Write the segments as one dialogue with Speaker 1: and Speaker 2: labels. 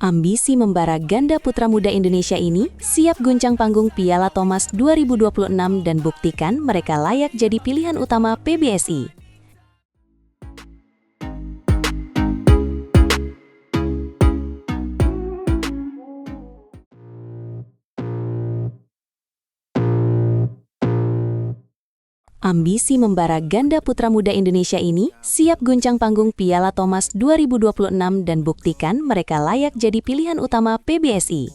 Speaker 1: Ambisi membara ganda putra muda Indonesia ini siap guncang panggung Piala Thomas 2026 dan buktikan mereka layak jadi pilihan utama PBSI. Ambisi membara ganda putra muda Indonesia ini siap guncang panggung Piala Thomas 2026 dan buktikan mereka layak jadi pilihan utama PBSI.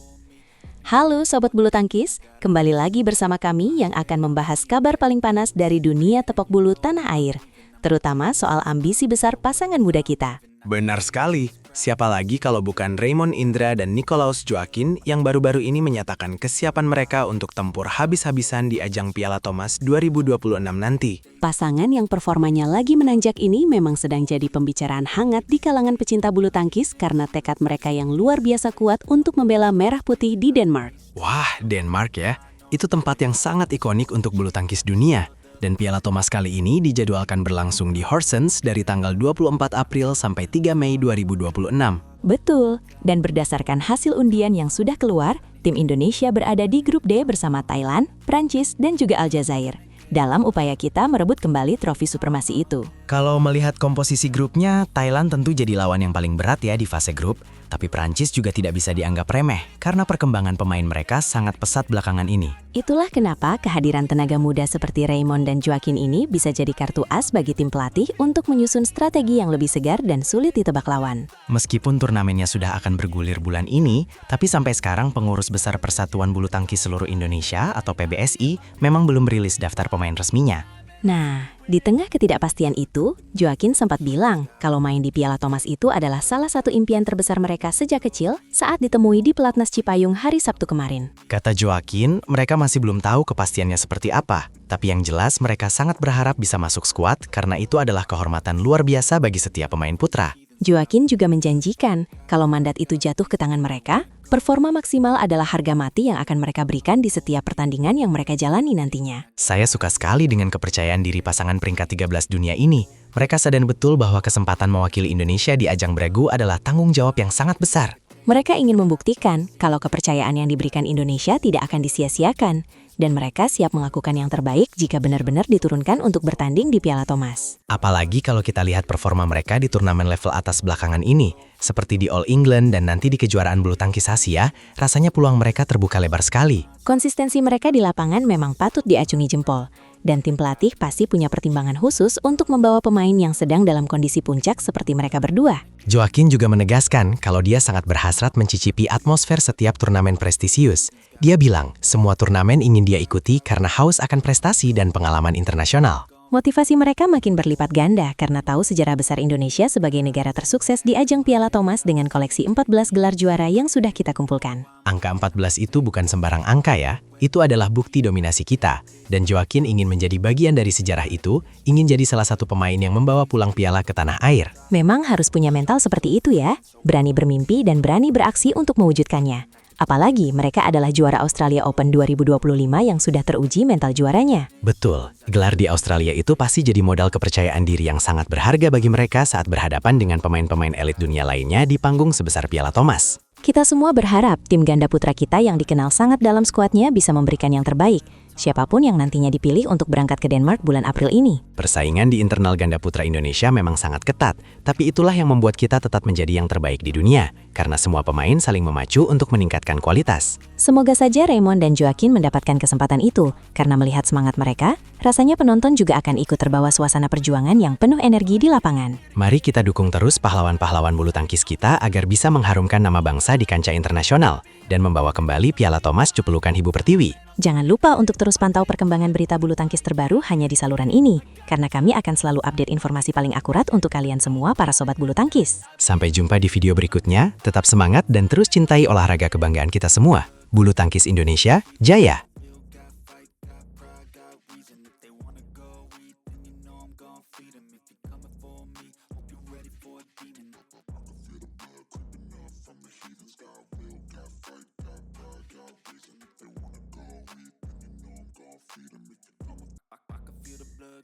Speaker 1: Halo Sobat Bulu Tangkis, kembali lagi bersama kami yang akan membahas kabar paling panas dari dunia tepok bulu tanah air, terutama soal ambisi besar pasangan muda kita.
Speaker 2: Benar sekali. Siapa lagi kalau bukan Raymond Indra dan Nicolaus Joaquin yang baru-baru ini menyatakan kesiapan mereka untuk tempur habis-habisan di ajang Piala Thomas 2026 nanti.
Speaker 1: Pasangan yang performanya lagi menanjak ini memang sedang jadi pembicaraan hangat di kalangan pecinta bulu tangkis karena tekad mereka yang luar biasa kuat untuk membela merah putih di Denmark.
Speaker 2: Wah, Denmark ya. Itu tempat yang sangat ikonik untuk bulu tangkis dunia. Dan Piala Thomas kali ini dijadwalkan berlangsung di Horsens dari tanggal 24 April sampai 3 Mei 2026.
Speaker 1: Betul, dan berdasarkan hasil undian yang sudah keluar, tim Indonesia berada di grup D bersama Thailand, Prancis, dan juga Aljazair, dalam upaya kita merebut kembali trofi supremasi itu.
Speaker 2: Kalau melihat komposisi grupnya, Thailand tentu jadi lawan yang paling berat ya di fase grup. Tapi Prancis juga tidak bisa dianggap remeh, karena perkembangan pemain mereka sangat pesat belakangan ini.
Speaker 1: Itulah kenapa kehadiran tenaga muda seperti Raymond dan Joaquin ini bisa jadi kartu as bagi tim pelatih untuk menyusun strategi yang lebih segar dan sulit ditebak lawan.
Speaker 2: Meskipun turnamennya sudah akan bergulir bulan ini, tapi sampai sekarang pengurus besar Persatuan Bulu Tangkis Seluruh Indonesia atau PBSI memang belum merilis daftar pemain resminya.
Speaker 1: Nah, di tengah ketidakpastian itu, Joaquin sempat bilang kalau main di Piala Thomas itu adalah salah satu impian terbesar mereka sejak kecil saat ditemui di Pelatnas Cipayung hari Sabtu kemarin.
Speaker 2: Kata Joaquin, mereka masih belum tahu kepastiannya seperti apa. Tapi yang jelas mereka sangat berharap bisa masuk skuad karena itu adalah kehormatan luar biasa bagi setiap pemain putra.
Speaker 1: Joaquin juga menjanjikan kalau mandat itu jatuh ke tangan mereka, performa maksimal adalah harga mati yang akan mereka berikan di setiap pertandingan yang mereka jalani nantinya.
Speaker 2: Saya suka sekali dengan kepercayaan diri pasangan peringkat 13 dunia ini. Mereka sadar betul bahwa kesempatan mewakili Indonesia di ajang Bragu adalah tanggung jawab yang sangat besar.
Speaker 1: Mereka ingin membuktikan kalau kepercayaan yang diberikan Indonesia tidak akan disia-siakan, dan mereka siap melakukan yang terbaik jika benar-benar diturunkan untuk bertanding di Piala Thomas.
Speaker 2: Apalagi kalau kita lihat performa mereka di turnamen level atas belakangan ini, seperti di All England dan nanti di kejuaraan bulu tangkis Asia, rasanya peluang mereka terbuka lebar sekali.
Speaker 1: Konsistensi mereka di lapangan memang patut diacungi jempol, dan tim pelatih pasti punya pertimbangan khusus untuk membawa pemain yang sedang dalam kondisi puncak seperti mereka berdua.
Speaker 2: Joaquin juga menegaskan kalau dia sangat berhasrat mencicipi atmosfer setiap turnamen prestisius. Dia bilang, semua turnamen ingin dia ikuti karena haus akan prestasi dan pengalaman internasional.
Speaker 1: Motivasi mereka makin berlipat ganda karena tahu sejarah besar Indonesia sebagai negara tersukses di ajang Piala Thomas dengan koleksi 14 gelar juara yang sudah kita kumpulkan.
Speaker 2: Angka 14 itu bukan sembarang angka ya, itu adalah bukti dominasi kita. Dan Joaquin ingin menjadi bagian dari sejarah itu, ingin jadi salah satu pemain yang membawa pulang piala ke tanah air.
Speaker 1: Memang harus punya mental seperti itu ya, berani bermimpi dan berani beraksi untuk mewujudkannya. Apalagi mereka adalah juara Australia Open 2025 yang sudah teruji mental juaranya.
Speaker 2: Betul, gelar di Australia itu pasti jadi modal kepercayaan diri yang sangat berharga bagi mereka saat berhadapan dengan pemain-pemain elit dunia lainnya di panggung sebesar Piala Thomas.
Speaker 1: Kita semua berharap tim ganda putra kita yang dikenal sangat dalam skuadnya bisa memberikan yang terbaik, siapapun yang nantinya dipilih untuk berangkat ke Denmark bulan April ini.
Speaker 2: Persaingan di internal ganda putra Indonesia memang sangat ketat, tapi itulah yang membuat kita tetap menjadi yang terbaik di dunia, karena semua pemain saling memacu untuk meningkatkan kualitas.
Speaker 1: Semoga saja Raymond dan Joaquin mendapatkan kesempatan itu, karena melihat semangat mereka, rasanya penonton juga akan ikut terbawa suasana perjuangan yang penuh energi di lapangan.
Speaker 2: Mari kita dukung terus pahlawan-pahlawan bulu tangkis kita agar bisa mengharumkan nama bangsa di kancah internasional dan membawa kembali Piala Thomas Cuplukan Ibu Pertiwi.
Speaker 1: Jangan lupa untuk terus pantau perkembangan berita bulu tangkis terbaru hanya di saluran ini, karena kami akan selalu update informasi paling akurat untuk kalian semua para sobat bulu tangkis.
Speaker 2: Sampai jumpa di video berikutnya, tetap semangat dan terus cintai olahraga kebanggaan kita semua. Bulu Tangkis Indonesia, jaya!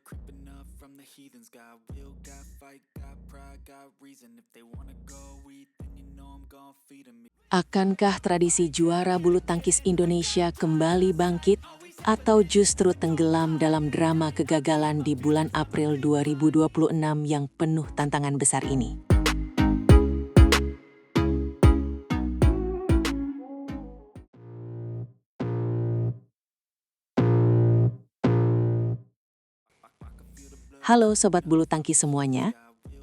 Speaker 3: Creeping up from the heathens, got will, got fight, got pride, got reason. If they wanna go eat, then you know I'm gon' feed 'em.
Speaker 1: Akankah tradisi juara bulu tangkis Indonesia kembali bangkit atau justru tenggelam dalam drama kegagalan di bulan April 2026 yang penuh tantangan besar ini? Halo Sobat Bulu Tangkis semuanya,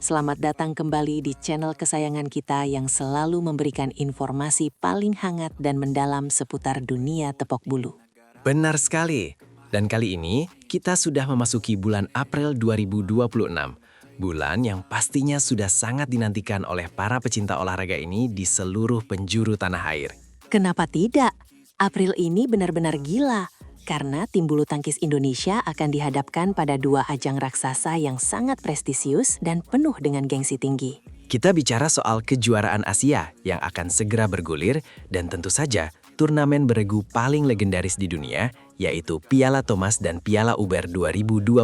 Speaker 1: selamat datang kembali di channel kesayangan kita yang selalu memberikan informasi paling hangat dan mendalam seputar dunia tepok bulu.
Speaker 4: Benar sekali. Dan kali ini kita sudah memasuki bulan April 2026. Bulan yang pastinya sudah sangat dinantikan oleh para pecinta olahraga ini di seluruh penjuru tanah air.
Speaker 1: Kenapa tidak? April ini benar-benar gila, karena tim bulu tangkis Indonesia akan dihadapkan pada dua ajang raksasa yang sangat prestisius dan penuh dengan gengsi tinggi.
Speaker 4: Kita bicara soal kejuaraan Asia yang akan segera bergulir dan tentu saja turnamen beregu paling legendaris di dunia, yaitu Piala Thomas dan Piala Uber 2026.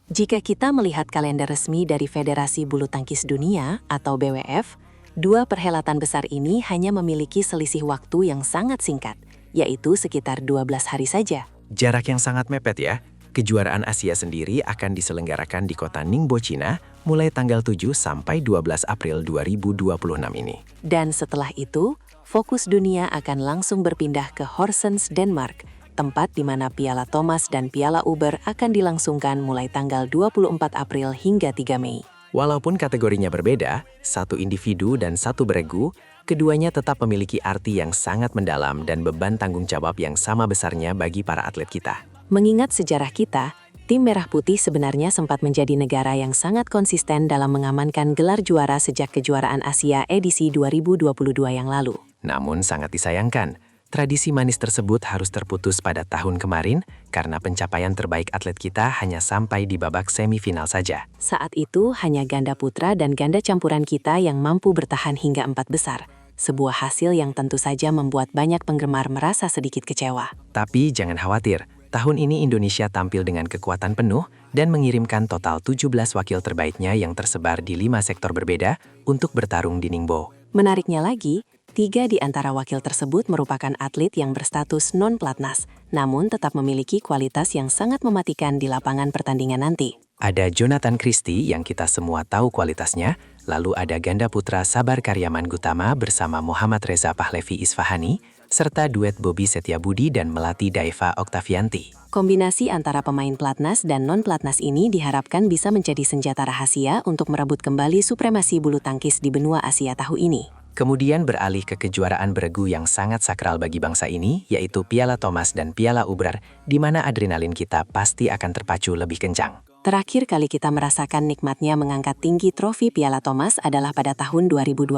Speaker 1: Jika kita melihat kalender resmi dari Federasi Bulu Tangkis Dunia atau BWF, dua perhelatan besar ini hanya memiliki selisih waktu yang sangat singkat, yaitu sekitar 12 hari saja.
Speaker 4: Jarak yang sangat mepet ya. Kejuaraan Asia sendiri akan diselenggarakan di kota Ningbo, Cina, mulai tanggal 7 sampai 12 April 2026 ini.
Speaker 1: Dan setelah itu, fokus dunia akan langsung berpindah ke Horsens, Denmark, tempat di mana Piala Thomas dan Piala Uber akan dilangsungkan mulai tanggal 24 April hingga 3 Mei.
Speaker 4: Walaupun kategorinya berbeda, satu individu dan satu beregu, keduanya tetap memiliki arti yang sangat mendalam dan beban tanggung jawab yang sama besarnya bagi para atlet kita.
Speaker 1: Mengingat sejarah kita, tim Merah Putih sebenarnya sempat menjadi negara yang sangat konsisten dalam mengamankan gelar juara sejak kejuaraan Asia edisi 2022 yang lalu.
Speaker 4: Namun sangat disayangkan, tradisi manis tersebut harus terputus pada tahun kemarin karena pencapaian terbaik atlet kita hanya sampai di babak semifinal saja.
Speaker 1: Saat itu hanya ganda putra dan ganda campuran kita yang mampu bertahan hingga 4 besar. Sebuah hasil yang tentu saja membuat banyak penggemar merasa sedikit kecewa.
Speaker 4: Tapi jangan khawatir, tahun ini Indonesia tampil dengan kekuatan penuh dan mengirimkan total 17 wakil terbaiknya yang tersebar di 5 sektor berbeda untuk bertarung di Ningbo.
Speaker 1: Menariknya lagi, 3 di antara wakil tersebut merupakan atlet yang berstatus non-platnas, namun tetap memiliki kualitas yang sangat mematikan di lapangan pertandingan nanti.
Speaker 4: Ada Jonathan Christie yang kita semua tahu kualitasnya, lalu ada ganda putra Sabar Karyaman Gutama bersama Muhammad Reza Pahlevi Isfahani, serta duet Bobby Setiabudi dan Melati Daiva Oktavianti.
Speaker 1: Kombinasi antara pemain platnas dan non-platnas ini diharapkan bisa menjadi senjata rahasia untuk merebut kembali supremasi bulu tangkis di benua Asia tahun ini.
Speaker 4: Kemudian beralih ke kejuaraan beregu yang sangat sakral bagi bangsa ini, yaitu Piala Thomas dan Piala Uber, di mana adrenalin kita pasti akan terpacu lebih kencang.
Speaker 1: Terakhir kali kita merasakan nikmatnya mengangkat tinggi trofi Piala Thomas adalah pada tahun 2020,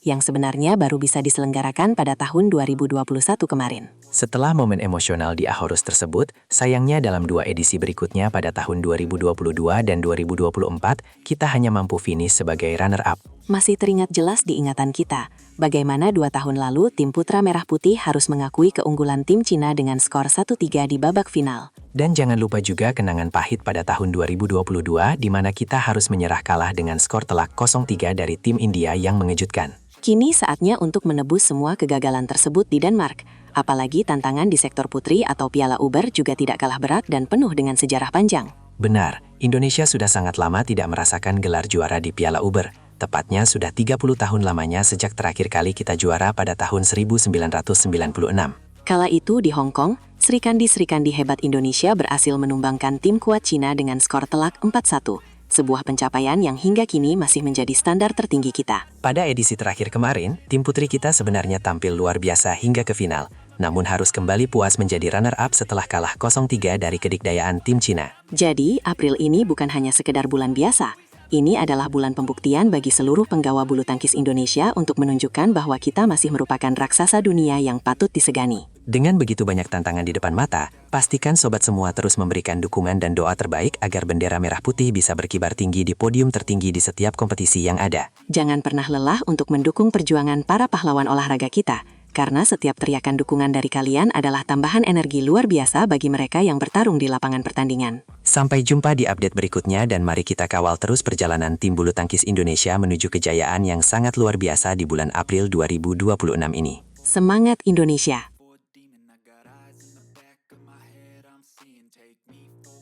Speaker 1: yang sebenarnya baru bisa diselenggarakan pada tahun 2021 kemarin.
Speaker 4: Setelah momen emosional di Ahorus tersebut, sayangnya dalam 2 edisi berikutnya pada tahun 2022 dan 2024, kita hanya mampu finish sebagai runner-up.
Speaker 1: Masih teringat jelas di ingatan kita, bagaimana 2 tahun lalu tim putra Merah Putih harus mengakui keunggulan tim Cina dengan skor 1-3 di babak final.
Speaker 4: Dan jangan lupa juga kenangan pahit pada tahun 2022 di mana kita harus menyerah kalah dengan skor telak 0-3 dari tim India yang mengejutkan.
Speaker 1: Kini saatnya untuk menebus semua kegagalan tersebut di Denmark. Apalagi tantangan di sektor putri atau Piala Uber juga tidak kalah berat dan penuh dengan sejarah panjang.
Speaker 4: Benar, Indonesia sudah sangat lama tidak merasakan gelar juara di Piala Uber. Tepatnya sudah 30 tahun lamanya sejak terakhir kali kita juara pada tahun 1996.
Speaker 1: Kala itu di Hong Kong, Srikandi hebat Indonesia berhasil menumbangkan tim kuat Cina dengan skor telak 4-1. Sebuah pencapaian yang hingga kini masih menjadi standar tertinggi kita.
Speaker 4: Pada edisi terakhir kemarin, tim putri kita sebenarnya tampil luar biasa hingga ke final, namun harus kembali puas menjadi runner-up setelah kalah 0-3 dari kedikdayaan tim Cina.
Speaker 1: Jadi, April ini bukan hanya sekedar bulan biasa. Ini adalah bulan pembuktian bagi seluruh penggawa bulu tangkis Indonesia untuk menunjukkan bahwa kita masih merupakan raksasa dunia yang patut disegani.
Speaker 4: Dengan begitu banyak tantangan di depan mata, pastikan sobat semua terus memberikan dukungan dan doa terbaik agar bendera merah putih bisa berkibar tinggi di podium tertinggi di setiap kompetisi yang ada.
Speaker 1: Jangan pernah lelah untuk mendukung perjuangan para pahlawan olahraga kita, karena setiap teriakan dukungan dari kalian adalah tambahan energi luar biasa bagi mereka yang bertarung di lapangan pertandingan.
Speaker 5: Sampai jumpa di update berikutnya dan mari kita kawal terus perjalanan tim bulu tangkis Indonesia menuju kejayaan yang sangat luar biasa di bulan April 2026 ini.
Speaker 1: Semangat Indonesia!
Speaker 3: demon. I got eyes in the back of my head, I'm seeing. Take me for